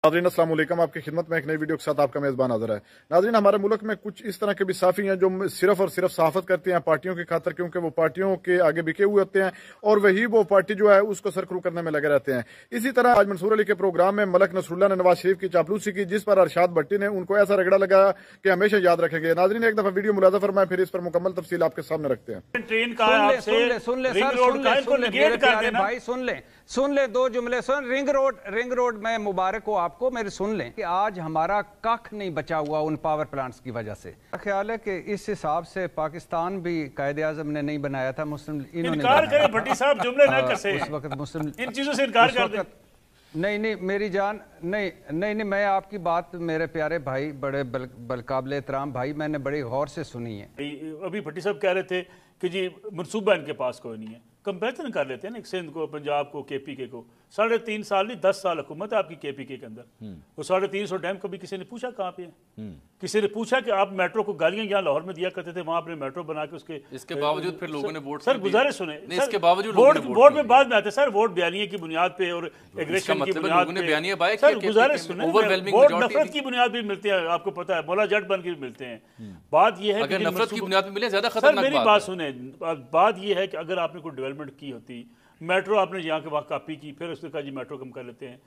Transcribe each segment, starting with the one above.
नाज़रीन अस्सलाम वालेकुम, आपकी खिदमत में एक नई वीडियो के साथ आपका मेज़बान हाज़िर है। नाज़रीन, हमारे मुल्क में कुछ इस तरह के भी साफ़ी हैं जो सिर्फ और सिर्फ सहाफ़त करते हैं पार्टियों की खातर, क्योंकि वो पार्टियों के आगे बिके हुए होते हैं और वही वो पार्टी जो है उसको सरखरू करने में लगे रहते हैं। इसी तरह आज मंसूर अली के प्रोग्राम में मलक नसरुल्लाह ने नवाज शरीफ की चापलूसी की, जिस पर अरशाद भट्टी ने उनको ऐसा रगड़ा लगाया कि हमेशा याद रखेंगे। नाज़रीन, एक दफ़ा वीडियो मुलाज़ा फरमाएं, फिर इस पर मुकम्मल तफसील आपके सामने रखते हैं। सुन ले दो जुमले सुन। रिंग रोड में मुबारक हो आपको, मेरे सुन लें कि आज हमारा कख नहीं बचा हुआ उन पावर प्लांट्स की वजह से। ख्याल है कि इस हिसाब से पाकिस्तान भी कायदे आज़म ने नहीं बनाया था, मुस्लिम इनकार करें भट्टी साहब, जुमले ना कसे उस वक्त मुस्लिम इन चीजों से इनकार कर दें। नहीं मेरी जान, नहीं मैं आपकी बात मेरे प्यारे भाई, बड़े बलकाबिल एहतराम भाई, मैंने बड़ी गौर से सुनी है। अभी भट्टी साहब कह रहे थे कि जी मनसूबा इनके पास कोई नहीं है। कंपेरिजन कर लेते हैं ना, सिंध को, पंजाब को, केपीके को। 3.5 साल नहीं 10 साल हुकूमत है आपकी केपीके के अंदर। वो 350 डैम कभी किसी ने पूछा कहाँ पे है? किसी ने पूछा कि आप मेट्रो को गालियां यहाँ लाहौर में दिया करते थे, वहां आपने मेट्रो बना के इसके बावजूद फिर लोगों ने वोट सर गुजारे सुने इसके बावजूद वोट में बाद में आते सर, वोट बयानिए की बुनियाद पे और एग्रेशन की बुनियाद पे सर गुजारे सुने, वोट नफरत की बुनियाद भी मिलते हैं, आपको पता है, मौला जट बन के भी मिलते हैं। बात यह है कि नफरत की बुनियाद पे मिले ज्यादा खतरनाक। मेरी बात सुने, बात यह है कि अगर आपने कोई डेवलपमेंट की होती, मेट्रो आपने यहाँ के वहाँ कापी की, फिर उसने कहा जी मेट्रो कम कर लेते हैं।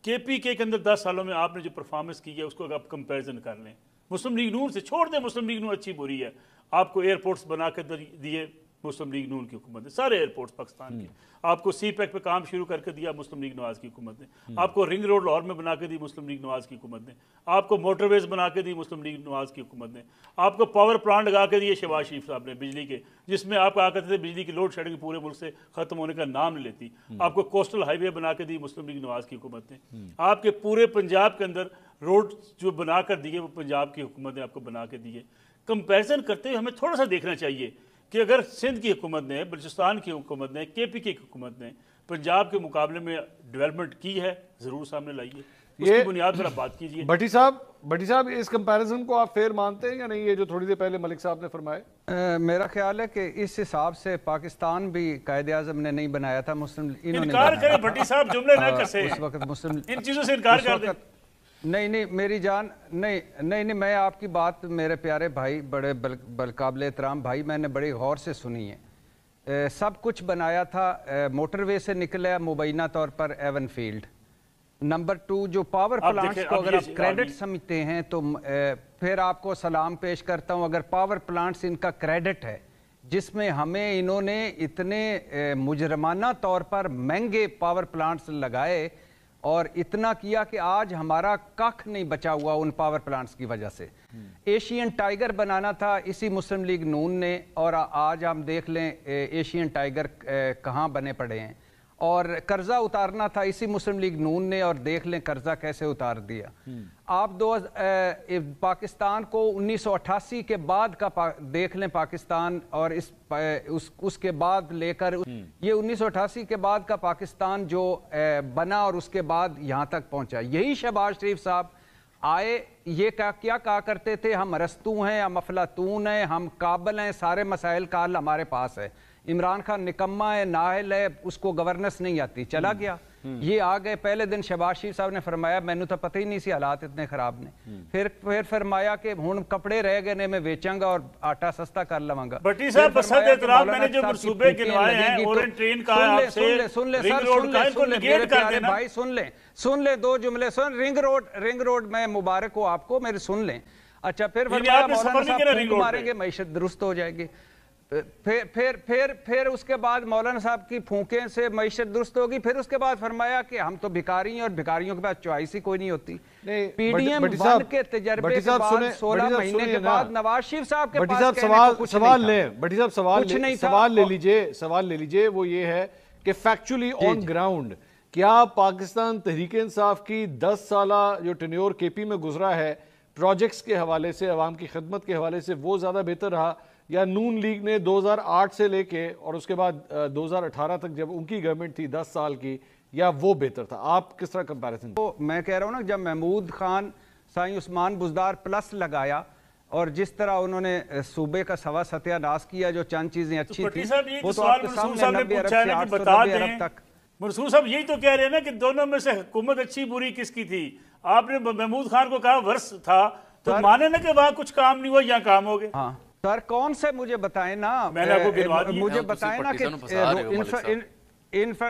केपीके के अंदर 10 सालों में आपने जो परफॉर्मेंस की है उसको आप कंपैरिजन कर लें मुस्लिम लीग नून से, छोड़ दें मुस्लिम लीग नून अच्छी बुरी है। आपको एयरपोर्ट्स बना के दिए मुस्लिम लीग नून की हुकूमत ने, सारे एयरपोर्ट्स पाकिस्तान के। आपको सी पैक पे काम शुरू करके दिया मुस्लिम लीग नवाज की हुकूमत ने। आपको रिंग रोड लाहौर में बना के दी मुस्लिम लीग नवाज की हुकूमत ने। आपको मोटरवेज बना के दी मुस्लिम लीग नवाज की हुकूमत ने। आपको पावर प्लांट लगा के दिए शहबाज शरीफ साहब ने बिजली के, जिसमें आप कहा करते थे बिजली की लोड शेडिंग पूरे मुल्क से खत्म होने का नाम नहीं लेती। आपको कोस्टल हाईवे बना के दी मुस्लिम लीग नवाज की हुकूमत ने। आपके पूरे पंजाब के अंदर रोड जो बना कर दिए वो पंजाब की हुकूमत ने आपको बना के दिए। कंपेरिजन करते हुए हमें थोड़ा सा देखना चाहिए कि अगर सिंध की हुकूमत ने, बलूचिस्तान की हुकूमत ने, केपीके की हुकूमत ने पंजाब के मुकाबले में डेवलपमेंट की है, जरूर सामने लाइए, उसकी बुनियाद पर आप बात कीजिए। भट्टी साहब इस कंपैरिजन को आप फेयर मानते हैं या नहीं, ये जो थोड़ी देर पहले मलिक साहब ने फरमाया? मेरा ख्याल है कि इस हिसाब से पाकिस्तान भी कायदे आज़म ने नहीं बनाया था, मुस्लिम इनकार करें भट्टी साहब, जुमले ना कसे उस वक्त मुस्लिम इन चीजों से इनकार कर दें। नहीं मेरी जान, नहीं मैं आपकी बात मेरे प्यारे भाई, बड़े बलकाबिल एहतराम भाई, मैंने बड़ी गौर से सुनी है। सब कुछ बनाया था, मोटरवे से निकला मुबैना तौर पर एवन फील्ड। नंबर 2, जो पावर प्लांट्स को अगर आप क्रेडिट समझते हैं तो फिर आपको सलाम पेश करता हूं। अगर पावर प्लांट्स इनका क्रेडिट है, जिसमें हमें इन्होंने इतने मुजरमाना तौर पर महंगे पावर प्लांट्स लगाए और इतना किया कि आज हमारा कख नहीं बचा हुआ उन पावर प्लांट्स की वजह से। एशियन टाइगर बनाना था इसी मुस्लिम लीग नून ने, और आज हम देख लें एशियन टाइगर कहाँ बने पड़े हैं। और कर्जा उतारना था इसी मुस्लिम लीग नून ने, और देख लें कर्जा कैसे उतार दिया। आप पाकिस्तान को 1988 के बाद का देख लें पाकिस्तान, और उसके बाद लेकर ये 1988 के बाद का पाकिस्तान जो बना और उसके बाद यहाँ तक पहुँचा। यही शहबाज शरीफ साहब आए, ये क्या कहा करते थे, हम अरस्तू हैं, हम अफलातून हैं, हम काबिल हैं, सारे मसाइल का हल हमारे पास है। इमरान खान निकम्मा है, नाहल है, उसको गवर्नेंस नहीं आती, चला गया। ये आ गए, पहले दिन शहबाज शरीफ साहब ने फरमाया मैनू तो पता ही नहीं सी हालात इतने खराब ने। फिर फरमाया कि हुण कपड़े रह गए ने, मैं बेचांगा और आटा सस्ता कर लवांगा। भट्टी साहब बसंत एतराम मैंने जो मंसूबे गिनवाए हैं, ओरेंट ट्रेन का है, सुन ले भाई, सुन ले दो जुमले सुन। रिंग रोड में मुबारक हो आपको, मेरे सुन लें। अच्छा, फिर फरमाया मौलाना साहब मारेंगे मैशत दुरुस्त हो जाएगी। फिर उसके बाद मौलाना साहब की फूंके से मईशत दुरुस्त होगी। फिर उसके बाद फरमाया कि हम तो भिखारी हैं और भिखारियों के पास चॉइस ही कोई नहीं होती। पीडीएम वन के तजर्बे के बाद 16 महीने के बाद नवाज शरीफ साहब के पास सवाल ले लीजिए। वो ये है कि फैक्चुअली ऑन ग्राउंड क्या पाकिस्तान तहरीक इंसाफ की 10 साला जो टेन्योर केपी में गुजरा है, प्रोजेक्ट्स के हवाले से, अवाम की खिदमत के हवाले से, वो ज्यादा बेहतर रहा, या नून लीग ने 2008 से लेके और उसके बाद 2018 तक जब उनकी गवर्नमेंट थी 10 साल की, या वो बेहतर था? आप किस तरह कंपैरिजन? तो मैं कह रहा हूँ ना, जब महमूद खान साईं उस्मान बुजदार प्लस लगाया और जिस तरह उन्होंने सूबे का सवा सत्यानाश किया, जो चंद चीजें अच्छी थी वो तो आपके सामने 90 अरब से 890 अरब तक। मंसूर साहब यही तो कह रहे हैं ना कि दोनों में से हुकूमत अच्छी बुरी किसकी थी? آپ نے محمود خان کو کہا ورس تھا تو مانے نا کہ وہاں کچھ کام نہیں ہوا، یہاں کام ہو گئے. ہاں سر کون سے مجھے بتائیں نا، میں نے آپ کو گنوا دیا. مجھے بتائیں نا کہ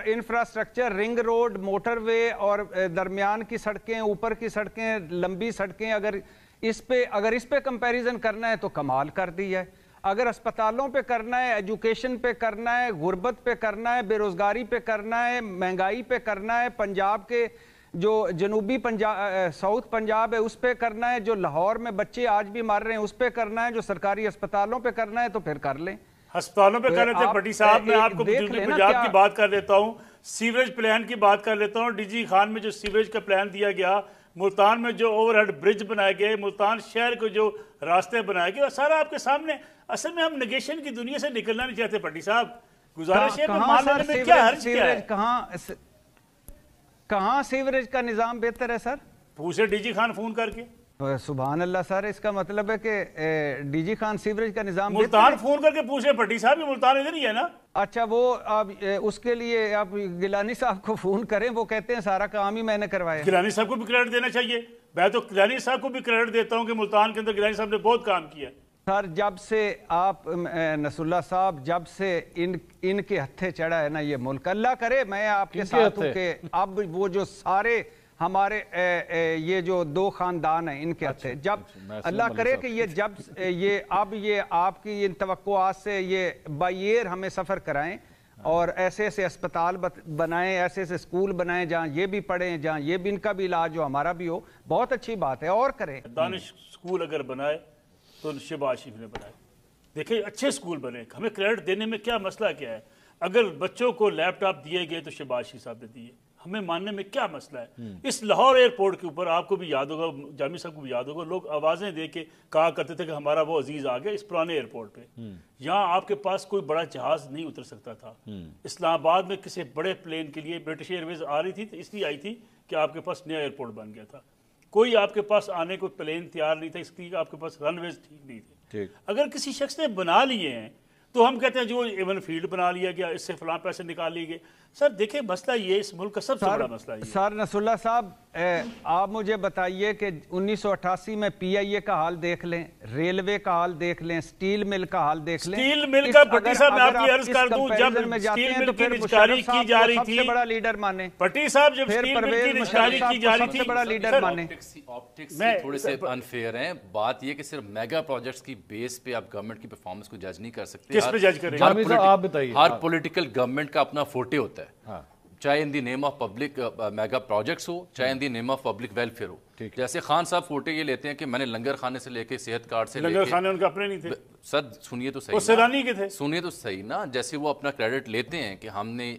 انفراسٹرکچر، رنگ روڈ، موٹر وے اور درمیان کی سڑکیں، اوپر کی سڑکیں، لمبی سڑکیں، اگر اس پہ کمپیریزن کرنا ہے تو کمال کر دی ہے. اگر اسپتالوں پہ کرنا ہے، ایجوکیشن پہ کرنا ہے، غربت پہ کرنا ہے، بے روزگاری پہ کرنا ہے، مہنگائی پہ کرنا ہے، پنجاب کے جو جنوبی ساؤتھ پنجاب ہے اس پہ کرنا ہے، جو لاہور میں بچے آج بھی مر رہے ہیں اس پہ کرنا ہے، جو سرکاری اسپتالوں پہ کرنا ہے تو پھر کر لیں. ہسپتالوں پہ کر لیتے ہیں بھٹی صاحب. میں آپ کو جنوبی پنجاب کی بات کر لیتا ہوں، سیوریج پلان کی بات کر لیتا ہوں. ڈی جی خان میں جو سیوریج کا پلان دیا گیا، ملتان میں جو اوور ہیڈ برج بنائے گئے، ملتان شہر کو جو راستے بنائے گئے، سارا آپ کے سامنے. اصل میں ہم نیگیشن کی دنیا سے نکلنا نہیں چاہتے بھٹی صاحب. گزارش ہے مان لینے میں کیا حرج کیا ہے؟ کہاں سیوریج کا نظام بہتر ہے سر؟ پوچھے ڈی جی خان فون کر کے. سبحان اللہ سر، اس کا مطلب ہے کہ ڈی جی خان سیوریج کا نظام ملتان فون کر کے پوچھے بھٹی صاحب، ملتان ادھر ہی ہے نا. اچھا وہ آپ اس کے لیے آپ گیلانی صاحب کو فون کریں، وہ کہتے ہیں سارا کام ہی میں نے کروایا. گیلانی صاحب کو بھی کریڈٹ دینا چاہیے. میں تو گیلانی صاحب کو بھی کریڈٹ دیتا ہوں کہ ملتان کے اندر گیلانی صاحب نے بہت کام کیا. سر جب سے آپ نصر اللہ صاحب، جب سے ان کے ہتھے چڑھا ہے نا یہ ملک، اللہ کرے میں آپ کے ساتھ ہوں کہ اب وہ جو سارے ہمارے یہ جو دو خاندان ہیں ان کے ہتھے، جب اللہ کرے کہ یہ جب یہ آپ کی ان توقعات سے یہ بائی ایئر ہمیں سفر کرائیں اور ایسے ایسے اسپتال بنائیں، ایسے ایسے اسکول بنائیں جہاں یہ بھی پڑھیں، جہاں یہ بھی ان کا بھی علاج ہو، ہمارا بھی ہو. بہت اچھی بات ہے، اور کریں. دانش اسکول اگر بنائے تو شہباز شریف نے بنائے. دیکھیں اچھے اسکول بنے، ہمیں کریڈٹ دینے میں کیا مسئلہ کیا ہے؟ اگر بچوں کو لیپ ٹاپ دیے گئے تو شہباز شریف صاحب نے دیے، ہمیں ماننے میں کیا مسئلہ ہے؟ اس لاہور ایئرپورٹ کے اوپر آپ کو بھی یاد ہوگا، جامی صاحب کو بھی یاد ہوگا، لوگ آوازیں دے کے کہا کرتے تھے کہ ہمارا وہ عزیز آ گیا. اس پرانے ایئرپورٹ پہ یہاں آپ کے پاس کوئی بڑا جہاز نہیں اتر سکتا تھا. اسلام آباد میں کسی بڑے پلین کے لیے برٹش ایئر ویز آ رہی تھی تو اس لیے آئی تھی کہ آپ کے پاس نیا ایئرپورٹ بن گیا تھا. کوئی آپ کے پاس آنے کو پلین تیار نہیں تھا، اس لیے آپ کے پاس رن ویز ٹھیک نہیں تھے. اگر کسی شخص نے بنا لیے ہیں تو ہم کہتے ہیں جو ایون فیلڈ بنا لیا گیا، اس سے فلاں پیسے نکال لیے گئے. سر دیکھیں مسئلہ یہ اس ملک کا سب سے بڑا مسئلہ یہ. سر نصر اللہ صاحب آپ مجھے بتائیے کہ 1988 میں پی آئی اے کا حال دیکھ لیں، ریلوے کا حال دیکھ لیں، سٹیل مل کا حال دیکھ لیں. سٹیل مل کا بھٹی صاحب میں آپ کی عرض کر دوں، جب سٹیل مل کی نجکاری کی جا رہی تھی، سب سے بڑا لیڈر مانے بھٹی صاحب، جب سٹیل مل کی نجکاری کی جا رہی تھی، سب سے بڑا لیڈر مانے. آپٹکس تھوڑے سے انفیئر ہیں. بات یہ کہ صرف میگا پروجیکٹس کی بیس پہ آپ گورنمنٹ کی پرفارمنس کو جج نہیں کر سکتے. کس پہ جج کریں؟ ہر پولیٹیکل گورنمنٹ کا اپنا فوٹے ہوتا ہے، چاہے in the name of public mega projects ہو، چاہے in the name of public welfare ہو. جیسے خان صاحب فوٹے یہ لیتے ہیں کہ میں نے لنگر خانے سے لے کے صحت کارڈ سے لے کے، لنگر خانے ان کے اپنے نہیں تھے. سر سنیے تو صحیح، وہ سیلانی کے تھے. سنیے تو صحیح نا. جیسے وہ اپنا کریڈٹ لیتے ہیں کہ ہم نے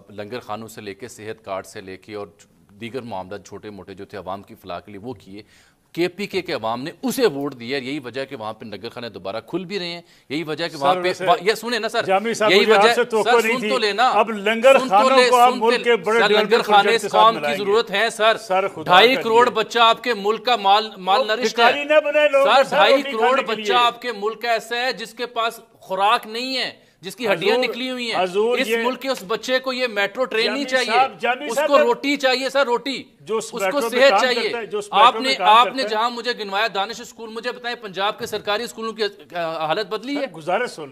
لنگر خانوں سے لے کے صحت کارڈ سے لے کے اور دیگر معاملات چھوٹے موٹے جو تھے عوام کی فلاح کے لیے وہ کیے. کے پی کے عوام نے اسے ووٹ دیا. یہی وجہ ہے کہ وہاں پہ نگر خانے دوبارہ کھل بھی رہے ہیں. یہی وجہ ہے کہ وہاں پہ یہ سنیں نا سر، یہی وجہ سر سن تو لینا. اب لنگر خانوں کو آپ ملک کے بڑے لنگر خانے اس قوم کی ضرورت ہے سر. 2.5 کروڑ بچہ آپ کے ملک کا مال نرشت ہے سر. 2.5 کروڑ بچہ آپ کے ملک کا ایسا ہے جس کے پاس خوراک نہیں ہے، جس کی ہڈیاں نکلی ہوئی ہیں. اس ملک کے اس بچے کو یہ میٹرو ٹرین نہیں چاہیے، اس کو روٹی چاہیے سر، روٹی. اس کو صحت چاہیے. آپ نے جہاں مجھے گنوایا دانش اسکول، مجھے بتائیں پنجاب کے سرکاری اسکولوں کی حالت بدلی ہے؟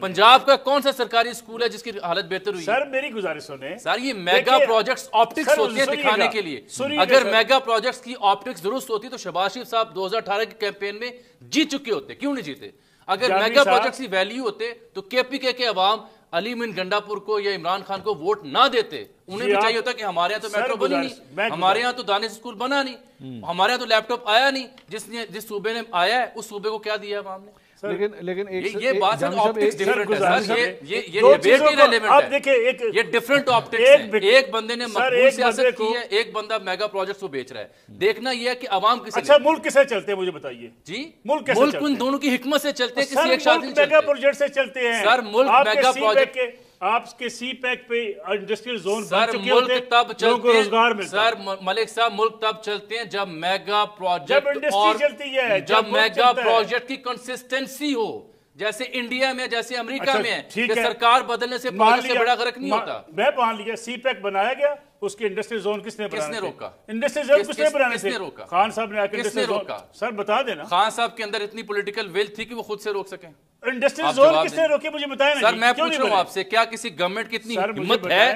پنجاب کا کون سا سرکاری اسکول ہے جس کی حالت بہتر ہوئی ہے؟ سر میری گزارش سنیں سر، یہ میگا پروجیکٹس آپٹکس ہوتی ہیں دکھانے کے لیے. اگر میگا پروجیکٹس کی آپٹکس درست ہوتی تو شہباز شریف صاحب 2018 کے کیمپین میں جیت چکے ہوتے. کیوں نہیں جیتے؟ اگر میگا پروجیکٹس کی ویلیو ہوتے تو کے پی کے عوام علی من گنڈاپور کو یا عمران خان کو ووٹ نہ دیتے. انہیں بھی چاہیے ہوتا کہ ہمارے یہاں تو میٹرو بنی نہیں، ہمارے یہاں تو دانش اسکول بنا نہیں، ہمارے یہاں تو لیپ ٹاپ آیا نہیں. جس صوبے نے آیا ہے اس صوبے کو کیا دیا ہے عوام نے؟ لیکن یہ بات ہے آپٹکس ڈیفرنٹ ہے سر. یہ ڈیبیٹ ہی ریلیونٹ ہے. یہ ڈیفرنٹ آپٹکس ہے. ایک بندے نے مقبول سیاست کی ہے، ایک بندہ میگا پروجیکٹس کو بیچ رہا ہے. دیکھنا یہ ہے کہ عوام کسے. اچھا ملک کسے چلتے ہیں مجھے بتائیے جی؟ ملک ان دونوں کی حکمت سے چلتے ہیں، کسی ایک ساتھ نہیں چلتے. میگا پروجیکٹ سے چلتے ہیں سر. ملک میگا پروجیکٹ آپ کے سی پیک پہ انڈسٹریل زون سر ملک تب چلتے ہیں سر ملک صاحب، ملک تب چلتے ہیں جب میگا پروجیکٹ اور جب میگا پروجیکٹ کی کنسسٹنسی ہو. جیسے انڈیا میں، جیسے امریکہ میں ہے کہ سرکار بدلنے سے پالیسی سے بڑا غرق نہیں ہوتا. میں مان لیا سی پیک بنایا گیا، उसके इंडस्ट्रियल जोन किसने रोका? इंडस्ट्रियल जोन किसने बनाने थे? खान साहब ने आकर किसने रोका? सर बता देना। खान साहब के अंदर इतनी पॉलिटिकल विल थी कि वो खुद से रोक सके? इंडस्ट्रियल जोन किसने रोके मुझे बताया ना। सर मैं पूछ रहा हूँ आपसे, क्या किसी गवर्नमेंट की इतनी हिम्मत है,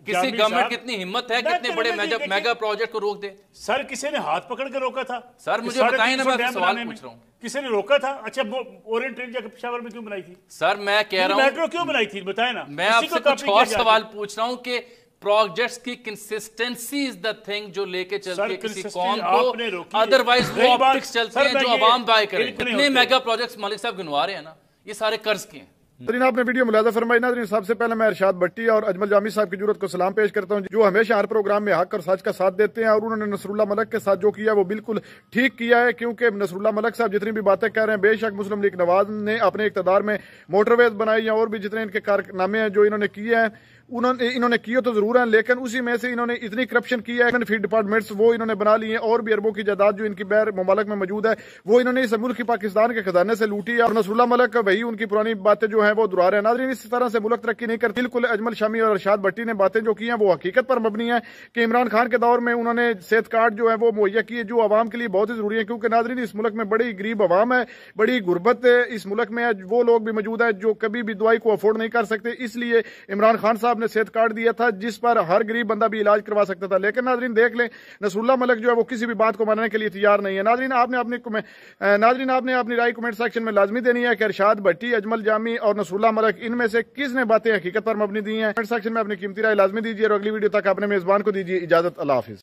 किसी गवर्नमेंट की इतनी हिम्मत है कितने बड़े मेगा प्रोजेक्ट को रोक दे? सर किसी ने हाथ पकड़ के रोका था? सर मुझे बताइए ना, मैं सवाल पूछ रहा हूँ। किसी ने रोका था? अच्छा ओरिएंट ट्रेन जाकर पेशावर में क्यों बनाई थी? सर मैं कह रहा हूँ मेट्रो क्यों बनाई थी बताए ना। मैं आपसे कुछ और सवाल पूछ रहा हूँ कि प्रोजेक्ट्स की कंसिस्टेंसी इज द थिंग जो लेके चलती है किसी कौम को, अदरवाइज वो ऑप्टिक्स चलते हैं जो आवाम बाय करे। कितने मेगा प्रोजेक्ट्स मलिक साहब गिनवा रहे हैं ना, ये सारे कर्ज के हैं। नाज़रीन आपने वीडियो मुलाज़ा फरमाई। नाज़रीन सबसे पहले मैं इरशाद भट्टी और अजमल जामी साहब की जरूरत को सलाम पेश करता हूं, जो हमेशा हर प्रोग्राम में हक और सच का साथ देते हैं, और उन्होंने नसरुल्लाह मलिक के साथ जो किया वो बिल्कुल ठीक किया है, क्योंकि नसरुल्लाह मलिक साहब जितनी भी बातें कर रहे हैं, बेशक मुस्लिम लीग नवाज ने अपने इक़्तिदार में मोटरवेज बनाई या और भी जितने इनके कारनामे हैं जो इन्होंने किए हैं, इन्होंने किए तो जरूर हैं, लेकिन उसी में से इन्होंने इतनी करप्शन की है, फील्ड डिपार्टमेंट्स वो इन्होंने बना लिए हैं, और भी अरबों की जायदाद जो इनकी बैर मुमालिक में मौजूद है वो इन्होंने इस मुल्क की पाकिस्तान के खजाने से लूटी है। और नसरुल्लाह मलिक वही उनकी पुरानी बातें जो है वो दोहरा रहे हैं। नाज़रीन इस तरह से मुल्क तरक्की नहीं करती। बिल्कुल अजमल शामी और इरशाद भट्टी ने बातें जो की हैं वो हकीकत पर मबनी है कि इमरान खान के दौर में उन्होंने सेहत कार्ड जो है वो मुहैया किए, जो आवाम के लिए बहुत ही जरूरी है, क्योंकि नाज़रीन इस मुल्क में बड़ी गरीब आवाम है, बड़ी गुर्बत इस मुल्क में है, वो लोग भी मौजूद है जो कभी भी दवाई को अफोर्ड नहीं कर सकते। इसलिए इमरान खान साहब ने सेहत कार्ड दिया था जिस पर हर गरीब बंदा भी इलाज करवा सकता था। लेकिन नाज़रीन देख लें, नसरुल्लाह मलिक जो है वो किसी भी बात को मानने के लिए तैयार नहीं है। नाज़रीन आपने अपनी राय कमेंट सेक्शन में लाजमी देनी है कि इरशाद भट्टी, अजमल जामी और नसरुल्लाह मलिक इनमें से किसने बातें हकीकत पर मबनी दी हैं। कमेंट सेक्शन में अपनी कीमती राय लाजमी दीजिए, और अगली वीडियो तक अपने मेजबान को दीजिए इजाजत। अल्लाह हाफिज।